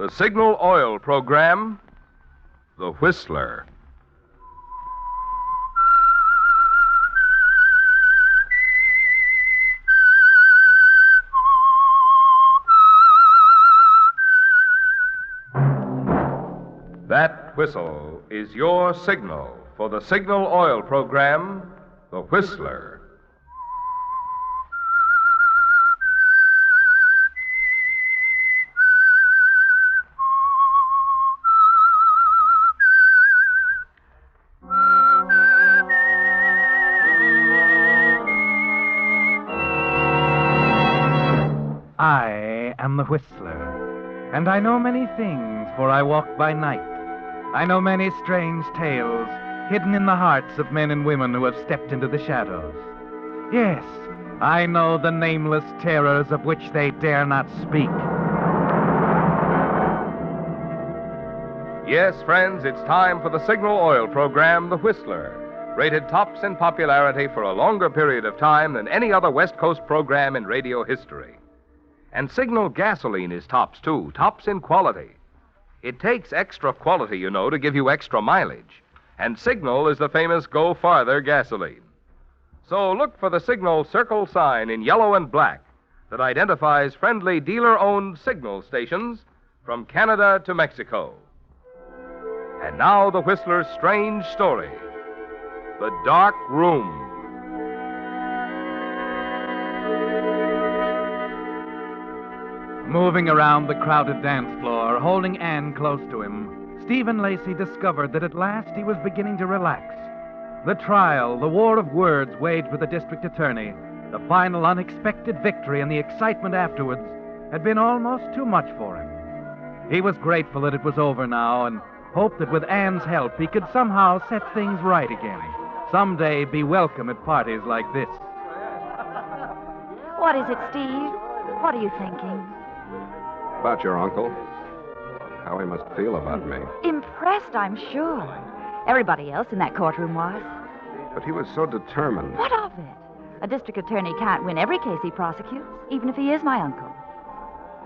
The Signal Oil program, The Whistler. That whistle is your signal for the Signal Oil program, The Whistler. I am the Whistler, and I know many things, for I walk by night. I know many strange tales hidden in the hearts of men and women who have stepped into the shadows. Yes, I know the nameless terrors of which they dare not speak. Yes, friends, it's time for the Signal Oil program, The Whistler, rated tops in popularity for a longer period of time than any other West Coast program in radio history. And Signal gasoline is tops, too, tops in quality. It takes extra quality, you know, to give you extra mileage. And Signal is the famous Go Farther gasoline. So look for the Signal circle sign in yellow and black that identifies friendly dealer-owned Signal stations from Canada to Mexico. And now the Whistler's strange story, The Dark Room. Moving around the crowded dance floor, holding Anne close to him, Stephen Lacey discovered that at last he was beginning to relax. The trial, the war of words waged with the district attorney, the final unexpected victory, and the excitement afterwards had been almost too much for him. He was grateful that it was over now and hoped that with Anne's help he could somehow set things right again. Someday be welcome at parties like this. What is it, Steve? What are you thinking? About your uncle. How he must feel about me. Impressed, I'm sure. Everybody else in that courtroom was. But he was so determined. What of it? A district attorney can't win every case he prosecutes, even if he is my uncle.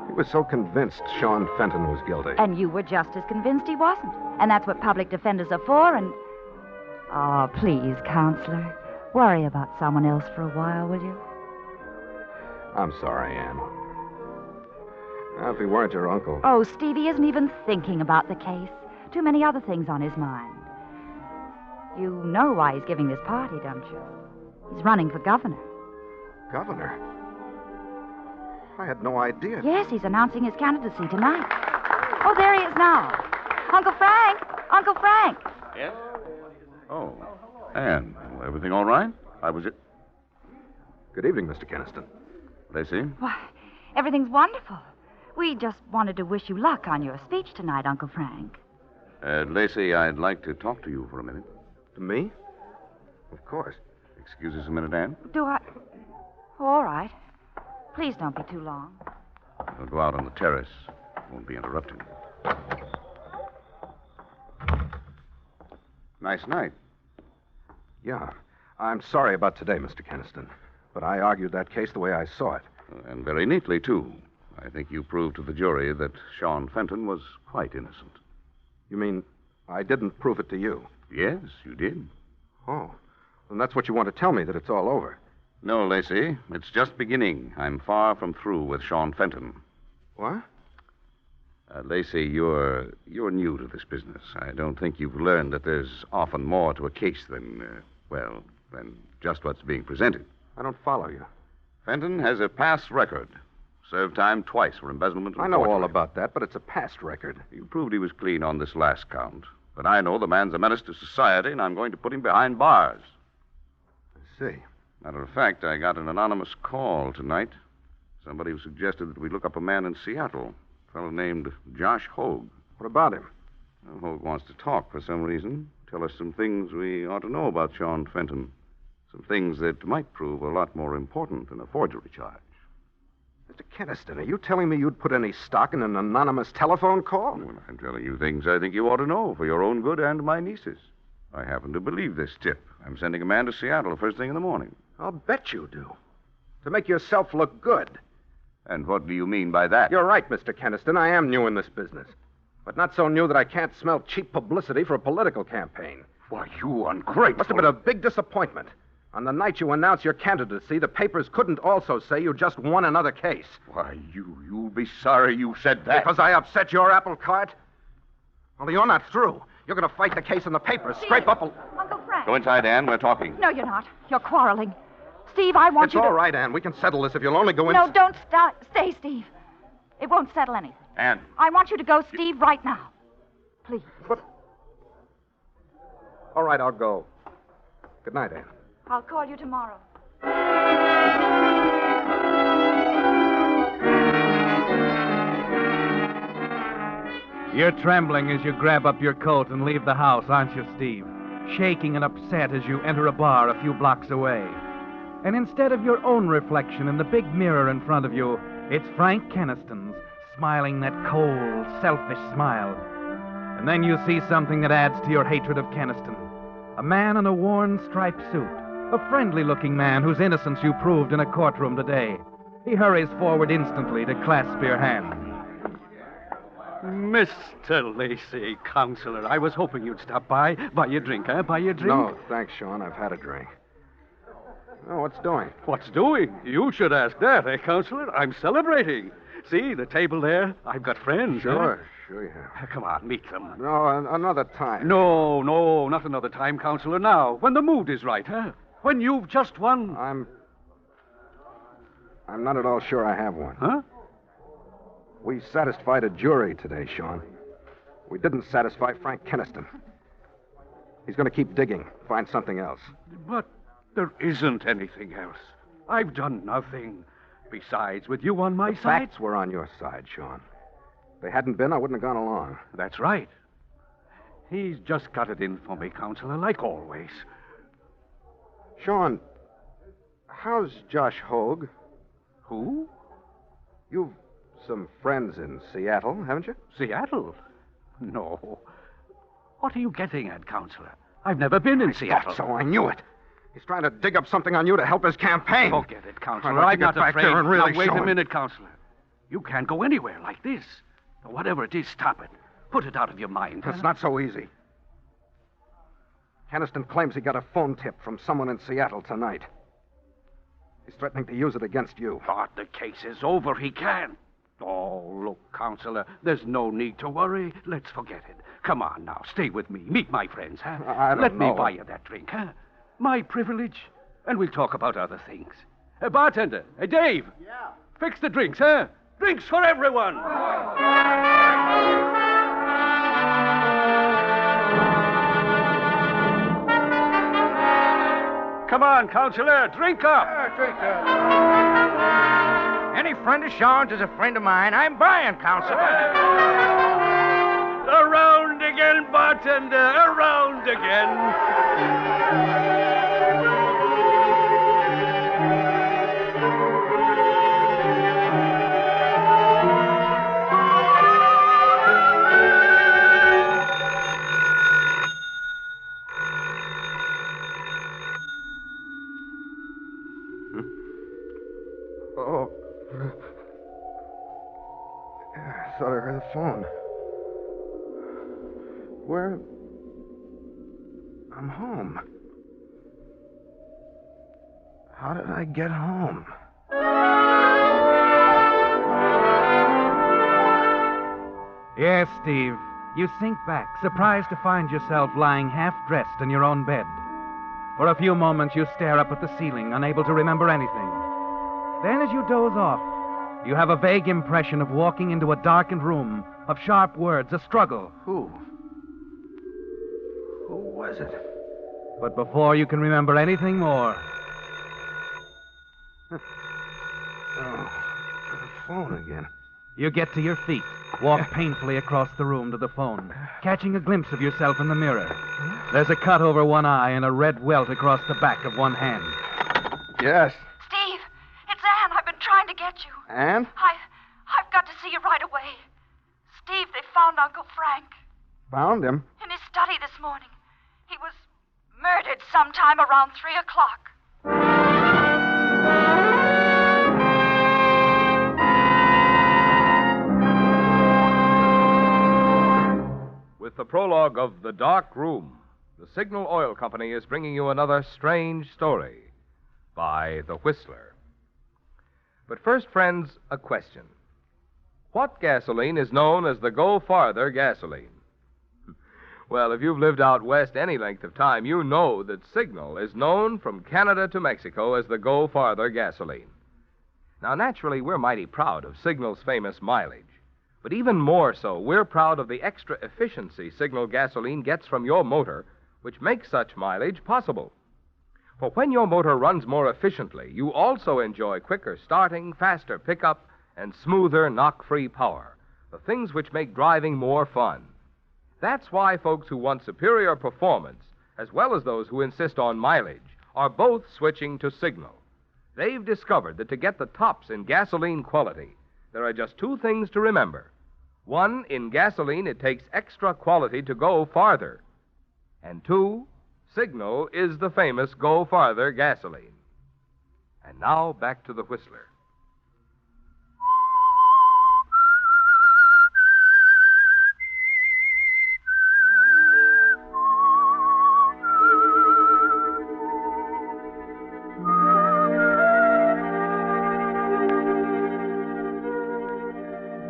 He was so convinced Sean Fenton was guilty. And you were just as convinced he wasn't. And that's what public defenders are for, and... Oh, please, Counselor. Worry about someone else for a while, will you? I'm sorry, Anne. Now, if he weren't your uncle... Oh, Stevie isn't even thinking about the case. Too many other things on his mind. You know why he's giving this party, don't you? He's running for governor. Governor? I had no idea. Yes, he's announcing his candidacy tonight. Oh, there he is now. Uncle Frank! Uncle Frank! Yes? Oh, Anne, everything all right? Good evening, Mr. Keniston. Lacey? Why, everything's wonderful. We just wanted to wish you luck on your speech tonight, Uncle Frank. Lacey, I'd like to talk to you for a minute. To me? Of course. Excuse us a minute, Anne? Do I? Oh, all right. Please don't be too long. We'll go out on the terrace. Won't be interrupted. Nice night. Yeah. I'm sorry about today, Mr. Keniston. But I argued that case the way I saw it. And very neatly, too. I think you proved to the jury that Sean Fenton was quite innocent. You mean I didn't prove it to you? Yes, you did. Oh. Then that's what you want to tell me, that it's all over. No, Lacey. It's just beginning. I'm far from through with Sean Fenton. What? Lacey, you're new to this business. I don't think you've learned that there's often more to a case than just what's being presented. I don't follow you. Fenton has a past record. Served time twice for embezzlement and I know forgery. all about that, but it's a past record. You proved he was clean on this last count. But I know the man's a menace to society, and I'm going to put him behind bars. I see. Matter of fact, I got an anonymous call tonight. Somebody who suggested that we look up a man in Seattle. A fellow named Josh Hogue. What about him? Well, Hogue wants to talk for some reason. Tell us some things we ought to know about Sean Fenton. Some things that might prove a lot more important than a forgery charge. Mr. Keniston, are you telling me you'd put any stock in an anonymous telephone call? Well, I'm telling you things I think you ought to know for your own good and my niece's. I happen to believe this tip. I'm sending a man to Seattle the first thing in the morning. I'll bet you do. To make yourself look good. And what do you mean by that? You're right, Mr. Keniston. I am new in this business. But not so new that I can't smell cheap publicity for a political campaign. Why, you ungrateful. Must have been a big disappointment. On the night you announced your candidacy, the papers couldn't also say you just won another case. Why, you'll be sorry you said that. Because I upset your apple cart? Well, you're not through. You're going to fight the case in the papers. Scrape up a... Uncle Frank. Go inside, Ann. We're talking. No, you're not. You're quarreling. Steve, I want you to... It's all right, Ann. We can settle this if you'll only go in... No, don't stay, Steve. It won't settle anything. Ann. I want you to go, Steve, right now. Please. But... All right, I'll go. Good night, Ann. I'll call you tomorrow. You're trembling as you grab up your coat and leave the house, aren't you, Steve? Shaking and upset as you enter a bar a few blocks away. And instead of your own reflection in the big mirror in front of you, it's Frank Keniston's, smiling that cold, selfish smile. And then you see something that adds to your hatred of Keniston. A man in a worn striped suit. A friendly-looking man whose innocence you proved in a courtroom today. He hurries forward instantly to clasp your hand. Mr. Lacey, Counselor, I was hoping you'd stop by. Buy you a drink, huh? Buy you a drink? No, thanks, Sean. I've had a drink. Oh, what's doing? What's doing? You should ask that, Counselor? I'm celebrating. See, the table there? I've got friends, Sure you have. Come on, meet them. No, another time. No, not another time, Counselor. Now, when the mood is right, huh? When you've just won. I'm not at all sure I have one. Huh? We satisfied a jury today, Sean. We didn't satisfy Frank Keniston. He's going to keep digging, find something else. But there isn't anything else. I've done nothing. Besides, with you on my The side... facts were on your side, Sean. If they hadn't been, I wouldn't have gone along. That's right. He's just got it in for me, Counselor, like always. Sean, how's Josh Hogue? Who? You've some friends in Seattle, haven't you? Seattle? No. What are you getting at, Counselor? I've never been in Seattle. So I knew it. He's trying to dig up something on you to help his campaign. Forget it, Counselor. I'd like to I'm get not back afraid. there and really now, wait show a him. minute, Counselor. You can't go anywhere like this. Whatever it is, stop it. Put it out of your mind. It's not so easy. Keniston claims he got a phone tip from someone in Seattle tonight. He's threatening to use it against you. But the case is over. He can. Oh, look, Counselor, there's no need to worry. Let's forget it. Come on now, stay with me. Meet my friends, huh? I don't Let know. me buy you that drink, huh? My privilege. And we'll talk about other things. Bartender, Dave. Yeah. Fix the drinks, huh? Drinks for everyone. Come on, Counselor, drink up. Drink up. Any friend of Sean's is a friend of mine. I'm buying, Counselor. Around again, bartender, around again. Oh. I thought I heard the phone. Where? I'm home. How did I get home? Yes, Steve. You sink back, surprised to find yourself lying half-dressed in your own bed. For a few moments, you stare up at the ceiling, unable to remember anything. Then, as you doze off, you have a vague impression of walking into a darkened room, of sharp words, a struggle. Who was it? But before you can remember anything more... Oh, the phone again. You get to your feet, walk painfully across the room to the phone, catching a glimpse of yourself in the mirror. There's a cut over one eye and a red welt across the back of one hand. Yes. Steve, it's Anne. I've been trying to get you. Ann? I've got to see you right away. Steve, they found Uncle Frank Found him. in his study this morning. He was murdered sometime around 3 o'clock. prologue of The Dark Room, the Signal Oil Company is bringing you another strange story by The Whistler. But first, friends, a question. What gasoline is known as the Go Farther gasoline? Well, if you've lived out west any length of time, you know that Signal is known from Canada to Mexico as the Go Farther gasoline. Now, naturally, we're mighty proud of Signal's famous mileage. But even more so, we're proud of the extra efficiency Signal gasoline gets from your motor, which makes such mileage possible. For when your motor runs more efficiently, you also enjoy quicker starting, faster pickup, and smoother knock-free power, the things which make driving more fun. That's why folks who want superior performance, as well as those who insist on mileage, are both switching to Signal. They've discovered that to get the tops in gasoline quality, there are just two things to remember. One, in gasoline, it takes extra quality to go farther. And two, Signal is the famous Go Farther gasoline. And now, back to the Whistler.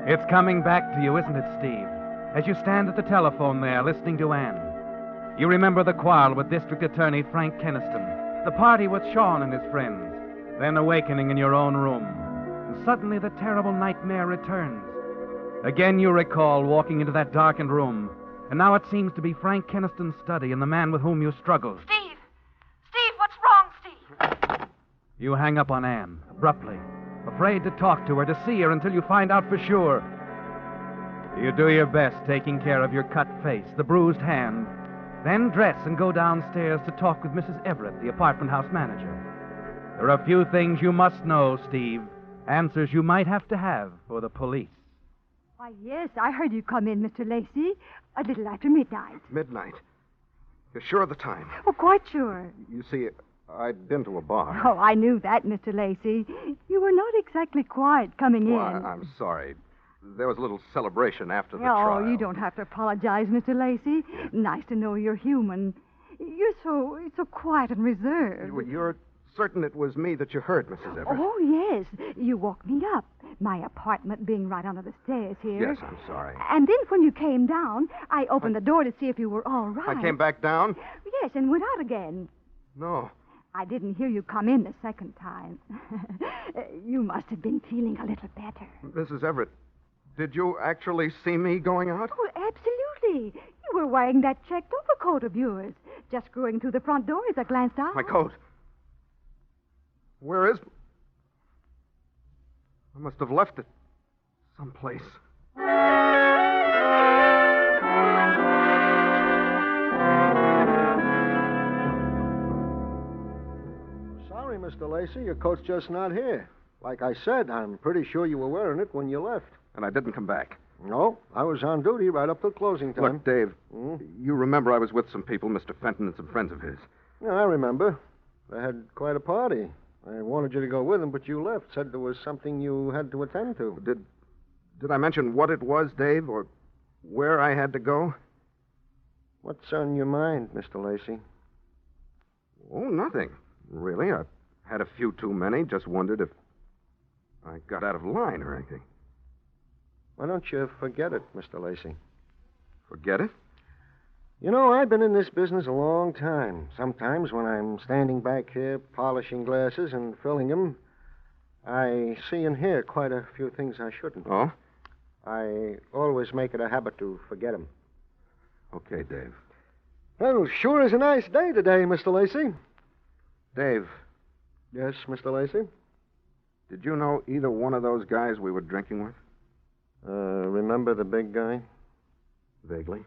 It's coming back to you, isn't it, Steve? As you stand at the telephone there, listening to Ann. You remember the quarrel with District Attorney Frank Keniston, the party with Sean and his friends, then awakening in your own room. And suddenly the terrible nightmare returns. Again you recall walking into that darkened room, and now it seems to be Frank Keniston's study and the man with whom you struggled. Steve! Steve, what's wrong, Steve? You hang up on Ann, abruptly, afraid to talk to her, to see her until you find out for sure. You do your best, taking care of your cut face, the bruised hand, then dress and go downstairs to talk with Mrs. Everett, the apartment house manager. There are a few things you must know, Steve, answers you might have to have for the police. Why, yes, I heard you come in, Mr. Lacey, a little after midnight. Midnight. You're sure of the time? Oh, quite sure. You see, I'd been to a bar. Oh, I knew that, Mr. Lacey. You were not exactly quiet coming Well, in. I'm sorry. There was a little celebration after the Oh, trial. you don't have to apologize, Mr. Lacey. Nice to know you're human. You're so quiet and reserved. Well, you're certain it was me that you heard, Mrs. Everett? Oh, yes. You woke me up. My apartment being right under the stairs here. Yes, I'm sorry. And then when you came down, I opened the door to see if you were all right. I came back down? Yes, and went out again. No. I didn't hear you come in the second time. You must have been feeling a little better. Mrs. Everett, did you actually see me going out? Oh, absolutely. You were wearing that checked overcoat of yours. Just going through the front door as I glanced out. My coat. Where is... I must have left it someplace. Sorry, Mr. Lacey, your coat's just not here. Like I said, I'm pretty sure you were wearing it when you left. And I didn't come back. No, I was on duty right up till closing time. Look, Dave, you remember I was with some people, Mr. Fenton and some friends of his. Yeah, I remember. They had quite a party. I wanted you to go with them, but you left. Said there was something you had to attend to. Did I mention what it was, Dave, or where I had to go? What's on your mind, Mr. Lacey? Oh, nothing, really. I had a few too many. Just wondered if I got out of line or anything. Why don't you forget it, Mr. Lacey? Forget it? You know, I've been in this business a long time. Sometimes when I'm standing back here polishing glasses and filling them, I see and hear quite a few things I shouldn't. Oh? I always make it a habit to forget them. Okay, Dave. Well, sure is a nice day today, Mr. Lacey. Dave. Yes, Mr. Lacey? Did you know either one of those guys we were drinking with? Remember the big guy? Vaguely.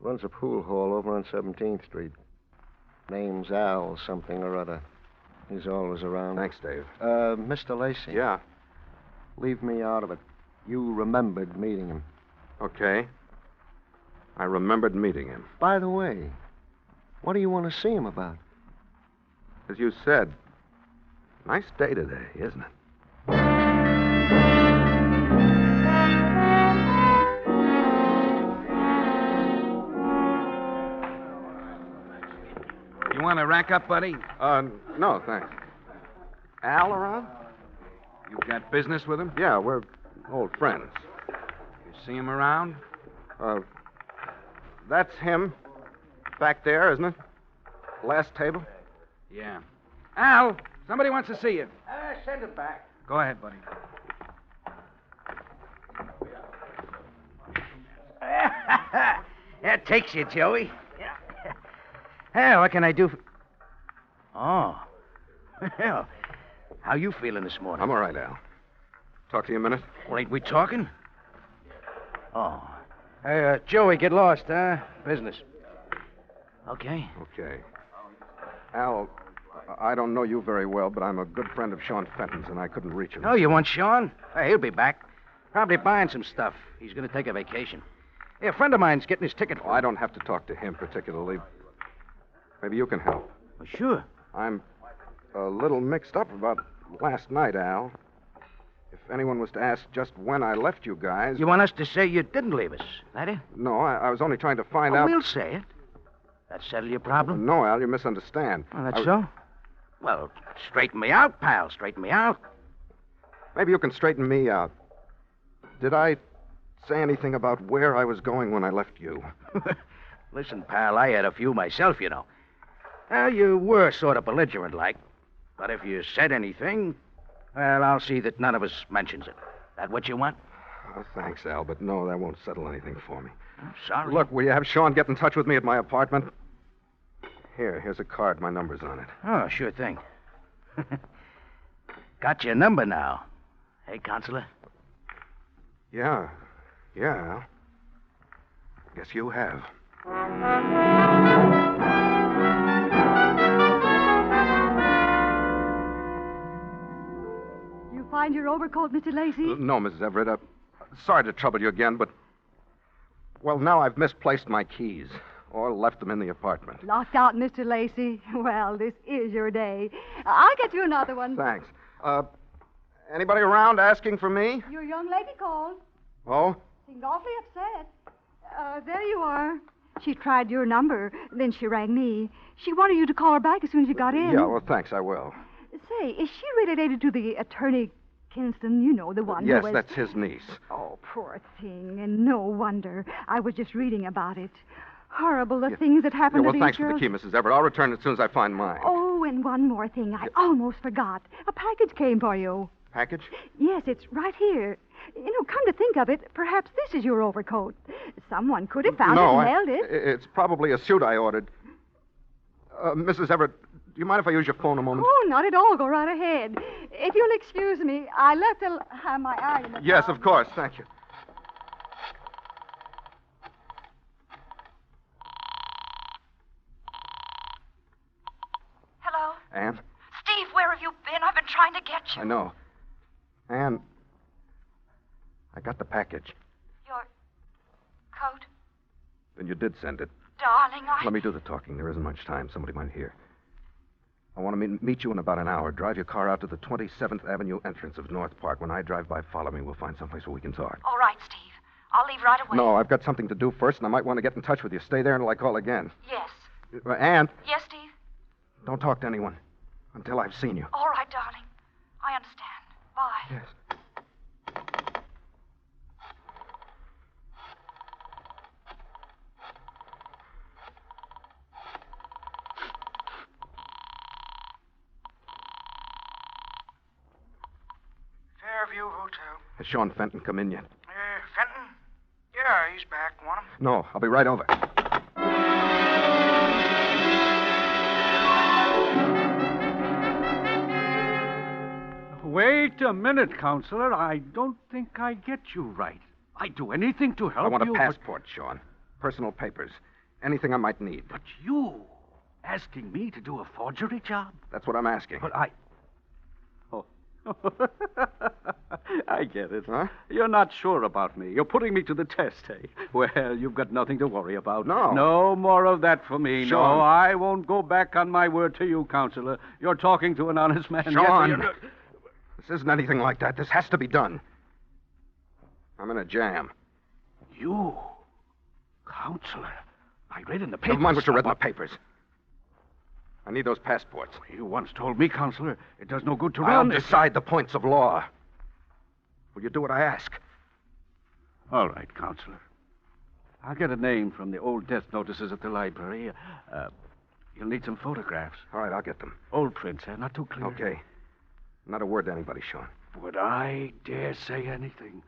Runs a pool hall over on 17th Street. Name's Al something or other. He's always around. Thanks, Dave. Mr. Lacey. Yeah? Leave me out of it. You remembered meeting him. Okay. I remembered meeting him. By the way, what do you want to see him about? As you said, nice day today, isn't it? want to rack up, buddy? No, thanks. Al around? You got business with him? Yeah, we're old friends. You see him around? That's him. Back there, isn't it? Last table? Yeah. Al, somebody wants to see you. Send it back. Go ahead, buddy. That takes you, Joey. Hey, what can I do for... Oh. Well, how you feeling this morning? I'm all right, Al. Talk to you a minute? Well, ain't we talking? Oh. Hey, Joey, get lost, huh? Business. Okay. Okay. Al, I don't know you very well, but I'm a good friend of Sean Fenton's, and I couldn't reach him. Oh, you want Sean? Hey, he'll be back. Probably buying some stuff. He's going to take a vacation. Hey, a friend of mine's getting his ticket for I don't have to talk to him particularly. Maybe you can help. Well, sure. I'm a little mixed up about last night, Al. If anyone was to ask just when I left you guys... You want us to say you didn't leave us, that it? No, I was only trying to find out... We'll say it. That settle your problem? No, Al, you misunderstand. Oh, that's so? Well, straighten me out, pal. Straighten me out. Maybe you can straighten me out. Did I say anything about where I was going when I left you? Listen, pal, I had a few myself, you know. Well, you were sort of belligerent-like. But if you said anything, well, I'll see that none of us mentions it. That what you want? Oh, thanks, Al, but no, that won't settle anything for me. I'm sorry. Look, will you have Sean get in touch with me at my apartment? Here's a card. My number's on it. Oh, sure thing. Got your number now. Hey, Counselor? Yeah, Al. Guess you have. You find your overcoat, Mr. Lacey? No, Mrs. Everett. Sorry to trouble you again, but... Well, now I've misplaced my keys. Or left them in the apartment. Locked out, Mr. Lacey. Well, this is your day. I'll get you another one. Thanks. Anybody around asking for me? Your young lady called. Oh? Seemed awfully upset. There you are. She tried your number, then she rang me. She wanted you to call her back as soon as you got in. Yeah, well, thanks, I will. Say, is she related to the attorney Kinston? You know, the one Yes, who was... that's his niece. Oh, poor thing. And no wonder. I was just reading about it. Horrible, the things that happened Well, to these thanks for girls. the key, Mrs. Everett. I'll return it as soon as I find mine. Oh, and one more thing. I almost forgot. A package came for you. Package? Yes, it's right here. You know, come to think of it, perhaps this is your overcoat. Someone could have found it and held it. It's probably a suit I ordered. Mrs. Everett, do you mind if I use your phone a moment? Oh, not at all. Go right ahead. If you'll excuse me, I left my eye in the Yes, car. of course. Thank you. Hello? Ann? Steve, where have you been? I've been trying to get you. I know. Ann, I got the package. Your coat? Then you did send it. Darling, Let me do the talking. There isn't much time. Somebody might hear. I want to meet you in about an hour. Drive your car out to the 27th Avenue entrance of North Park. When I drive by, follow me. We'll find someplace where we can talk. All right, Steve. I'll leave right away. No, I've got something to do first, and I might want to get in touch with you. Stay there until I call again. Yes. Ann, Yes, Steve? don't talk to anyone until I've seen you. All right, darling. I understand. Bye. Yes. Fairview Hotel. Has Sean Fenton come in yet? Fenton? Yeah, he's back. Want him? No, I'll be right over. Wait a minute, Counselor. I don't think I get you right. I'd do anything to help I want a you, passport, Sean. Personal papers. Anything I might need. But you asking me to do a forgery job? That's what I'm asking. But I... Oh. I get it. Huh? You're not sure about me. You're putting me to the test, eh? Well, you've got nothing to worry about. No. No more of that for me. Sean. No, I won't go back on my word to you, Counselor. You're talking to an honest man. Sean. Yes, This isn't anything like that. This has to be done. I'm in a jam. You, Counselor. I read in the papers. Never mind what you read in the papers. I need those passports. You once told me, Counselor, it does no good to I'll run. decide the points of law. Will you do what I ask? All right, Counselor. I'll get a name from the old death notices at the library. You'll need some photographs. All right, I'll get them. Old prints, not too clear. Okay. Not a word to anybody, Sean. Would I dare say anything?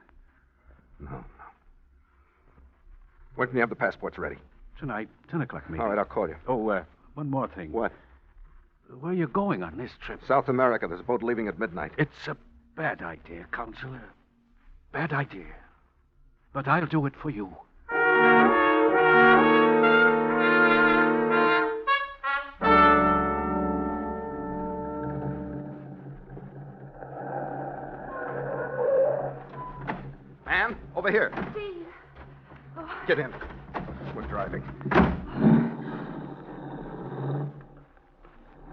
No. When can you have the passports ready? Tonight, 10 o'clock meeting. All right, I'll call you. Oh, one more thing. What? Where are you going on this trip? South America. There's a boat leaving at midnight. It's a bad idea, Counselor. Bad idea. But I'll do it for you. Man, over here. Steve. Oh. Get in. We're driving.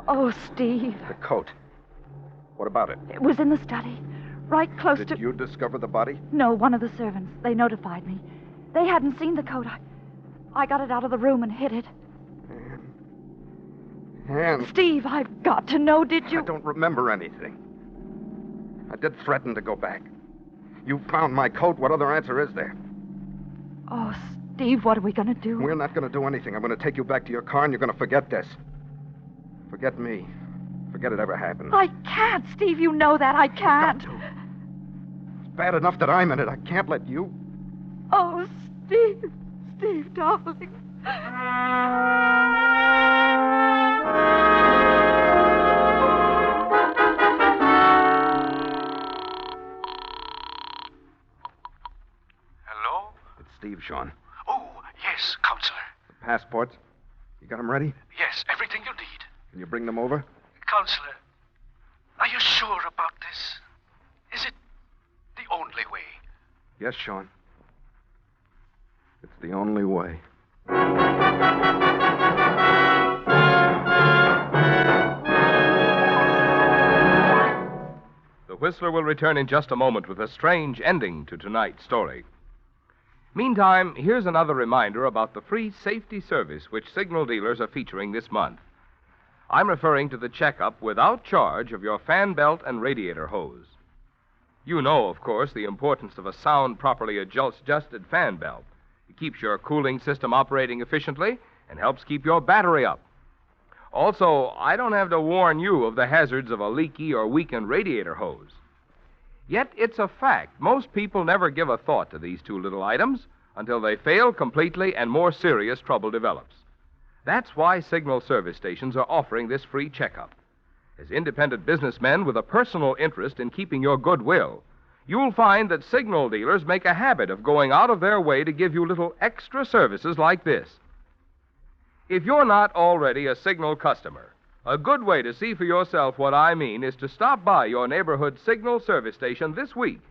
Oh, Steve. The coat. What about it? It was in the study, right close to... Did you discover the body? No, one of the servants. They notified me. They hadn't seen the coat. I got it out of the room and hid it. Anne. Steve, I've got to know, did you... I don't remember anything. I did threaten to go back. You found my coat. What other answer is there? Oh, Steve, what are we going to do? We're not going to do anything. I'm going to take you back to your car, and you're going to forget this. Forget me. Forget it ever happened. I can't, Steve. You know that. I can't. It's bad enough that I'm in it. I can't let you. Oh, Steve. Steve, darling. Hello? It's Steve, Sean. Oh, yes, Counselor. The passports. You got them ready? Yes, everything you need. Can you bring them over? Counselor, are you sure about this? Is it the only way? Yes, Sean. It's the only way. The Whistler will return in just a moment with a strange ending to tonight's story. Meantime, here's another reminder about the free safety service which signal dealers are featuring this month. I'm referring to the checkup without charge of your fan belt and radiator hose. You know, of course, the importance of a sound, properly adjusted fan belt. It keeps your cooling system operating efficiently and helps keep your battery up. Also, I don't have to warn you of the hazards of a leaky or weakened radiator hose. Yet it's a fact most people never give a thought to these two little items until they fail completely and more serious trouble develops. That's why signal service stations are offering this free checkup. As independent businessmen with a personal interest in keeping your goodwill, you'll find that signal dealers make a habit of going out of their way to give you little extra services like this. If you're not already a signal customer, a good way to see for yourself what I mean is to stop by your neighborhood signal service station this week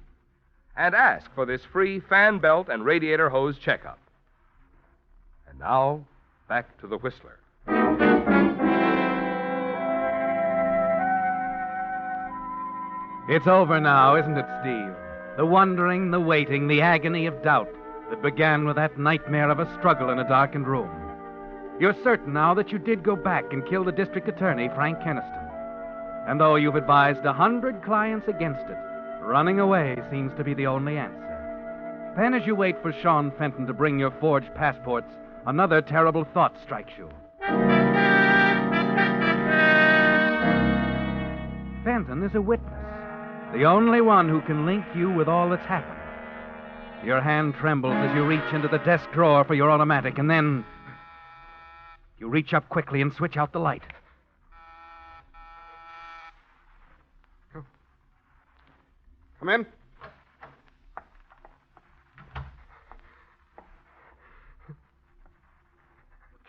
and ask for this free fan belt and radiator hose checkup. And now, back to the Whistler. It's over now, isn't it, Steve? The wondering, the waiting, the agony of doubt that began with that nightmare of a struggle in a darkened room. You're certain now that you did go back and kill the district attorney, Frank Keniston. And though you've advised 100 clients against it, running away seems to be the only answer. Then as you wait for Sean Fenton to bring your forged passports, another terrible thought strikes you. Fenton is a witness, the only one who can link you with all that's happened. Your hand trembles as you reach into the desk drawer for your automatic, and then you reach up quickly and switch out the light. Come in.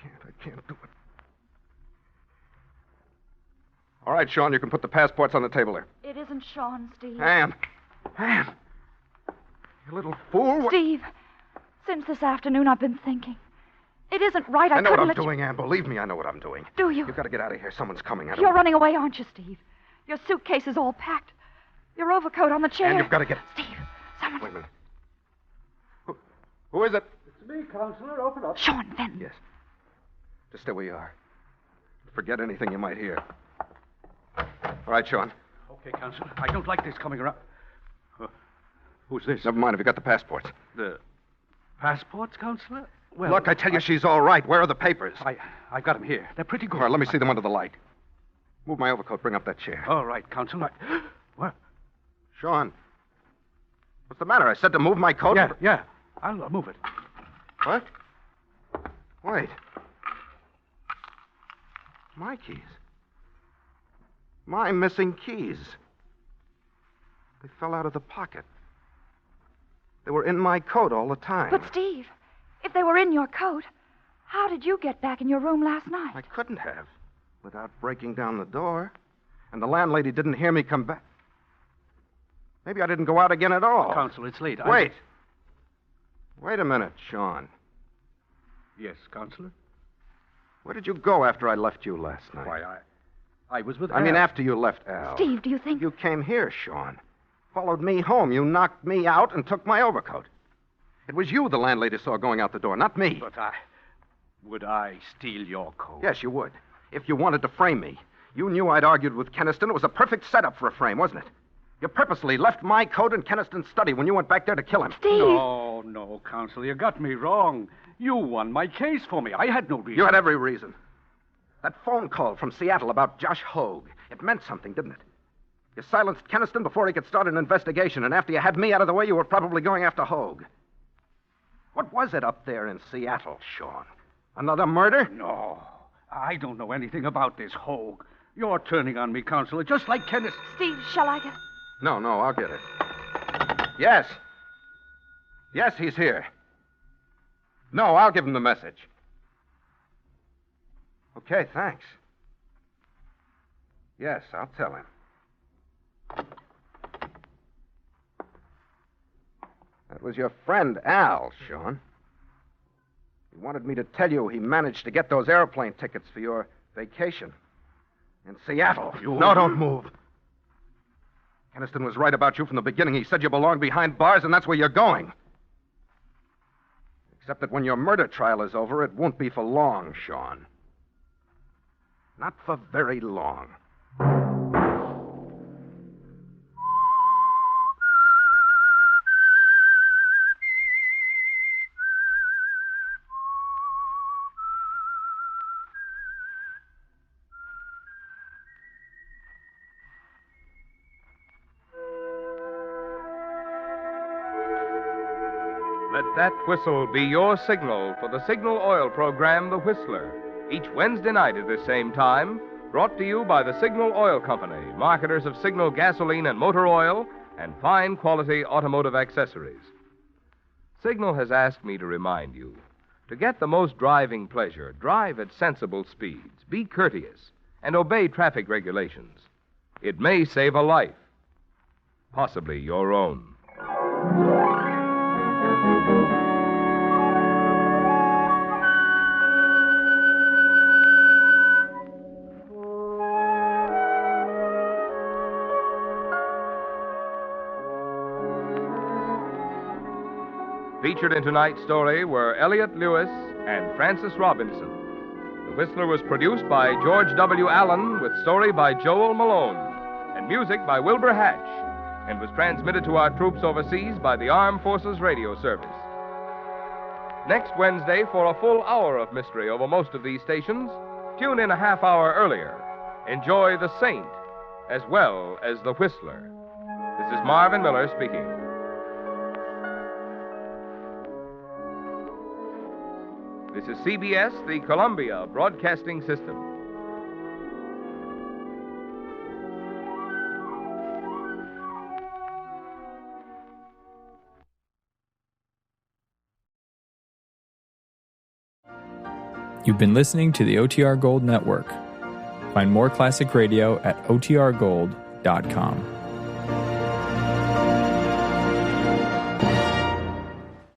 I can't do it. All right, Sean, you can put the passports on the table there. It isn't Sean, Steve. Anne! You little fool. Steve, since this afternoon I've been thinking. It isn't right. I know what couldn't I'm let doing, Anne. Believe me, I know what I'm doing. Do you? You've got to get out of here. Someone's coming. You're running away, aren't you, Steve? Your suitcase is all packed. Your overcoat on the chair. Anne, you've got to get... Steve, someone... Wait a minute. Who is it? It's me, Counselor. Open up. Sean Fenton. Yes. Just stay where you are. Forget anything you might hear. All right, Sean. Okay, Counselor. I don't like this coming around. Who's this? Never mind if you got the passports. The passports, Counselor? Well, Look, I tell you, she's all right. Where are the papers? I've got them here. They're pretty good. All right, let me see them under the light. Move my overcoat. Bring up that chair. All right, Counselor. What? Sean. What's the matter? I said to move my coat. Yeah. I'll move it. What? Wait. My keys. My missing keys. They fell out of the pocket. They were in my coat all the time. But, Steve, if they were in your coat, how did you get back in your room last night? I couldn't have without breaking down the door. And the landlady didn't hear me come back. Maybe I didn't go out again at all. Counselor, it's late. Wait. Wait a minute, Sean. Yes, Counselor? Where did you go after I left you last night? Why, I was with I mean, Al. after you left Al. Steve, do you think... You came here, Sean. Followed me home. You knocked me out and took my overcoat. It was you the landlady saw going out the door, not me. But would I steal your coat? Yes, you would. If you wanted to frame me. You knew I'd argued with Keniston. It was a perfect setup for a frame, wasn't it? You purposely left my coat in Keniston's study when you went back there to kill him. Steve! No, Counselor, you got me wrong. You won my case for me. I had no reason. You had every reason. That phone call from Seattle about Josh Hogue, it meant something, didn't it? You silenced Keniston before he could start an investigation, and after you had me out of the way, you were probably going after Hogue. What was it up there in Seattle, Sean? Another murder? No, I don't know anything about this Hogue. You're turning on me, Counselor, just like Keniston. Steve, shall I get... No, I'll get it. Yes. Yes, he's here. No, I'll give him the message. Okay, thanks. Yes, I'll tell him. That was your friend, Al, Sean. He wanted me to tell you he managed to get those airplane tickets for your vacation in Seattle. No, don't move. Keniston was right about you from the beginning. He said you belonged behind bars, and that's where you're going. Except that when your murder trial is over, it won't be for long, Sean. Not for very long. Let that whistle be your signal for the Signal Oil program, The Whistler, each Wednesday night at the same time, brought to you by the Signal Oil Company, marketers of Signal gasoline and motor oil and fine quality automotive accessories. Signal has asked me to remind you, to get the most driving pleasure, drive at sensible speeds, be courteous, and obey traffic regulations. It may save a life, possibly your own. Featured in tonight's story were Elliot Lewis and Francis Robinson. The Whistler was produced by George W. Allen with story by Joel Malone and music by Wilbur Hatch, and was transmitted to our troops overseas by the Armed Forces Radio Service. Next Wednesday, for a full hour of mystery over most of these stations, tune in a half hour earlier. Enjoy The Saint as well as The Whistler. This is Marvin Miller speaking. This is CBS, the Columbia Broadcasting System. You've been listening to the OTR Gold Network. Find more classic radio at otrgold.com.